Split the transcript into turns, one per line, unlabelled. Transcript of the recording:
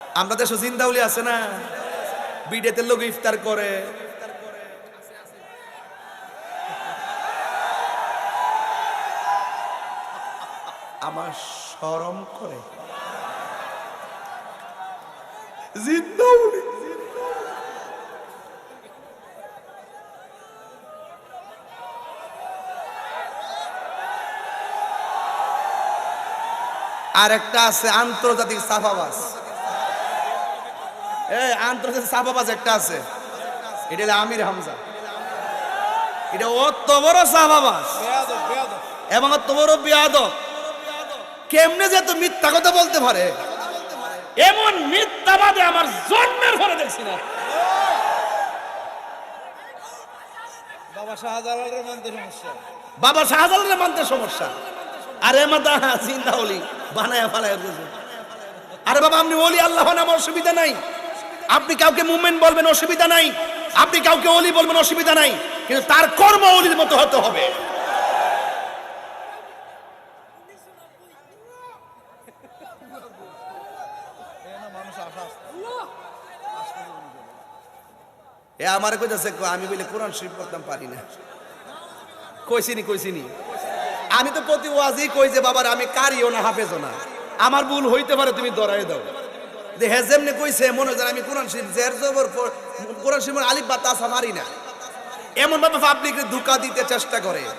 আমরা দেশে জিন্দাউলি আছে না, বিডেতে লোক ইফতার করে। আমার শরম করে জিন্দাউলি। আর একটা আছে আন্তর্জাতিক সাফাবাজ। আন্তর্জাতিক সাফাবাজ একটা আছে, এটা হলো আমির হামজা। এটা অত বড় সাফাবাজ এবং অত বড় বিয়াদব, কেমনে যে এত মিথ্যা কথা বলতে পারে? এমন মিথ্যাবাদে আমার জন্মের পরে দেখছি না। বাবা শাহজালালের মানতে সমস্যা। আরে মাদা জিন্দাউলি বানায়া ফালায়া দিয়েছে। আরে বাবা, আপনি ওলি আল্লাহ নাম, অসুবিধা নাই। আপনি কাউকে মুমিন বলবেন, অসুবিধা নাই। আপনি কাউকে ওলি বলবেন, অসুবিধা নাই। কিন্তু তার কর্ম ওলির মতো হতে হবে। আমার কইতাছে আমি বলে কোরআন শরীফ পড়তাম পারি না। কইছিনি আমি তো প্রতি ওয়াজই কই যে বাবার আমি কারিও না, হাফেজও না, আমার ভুল হইতে পারে, তুমি ধরাই দাও। যে হে যেমনি কইছে মনে হয় আমি কোরআন শরীফ জের জবর কোরআন শরীফের আলিফ বা তাসা মারি না, এমন ভাবে পাবলিককে ধোঁকা দিতে চেষ্টা করে।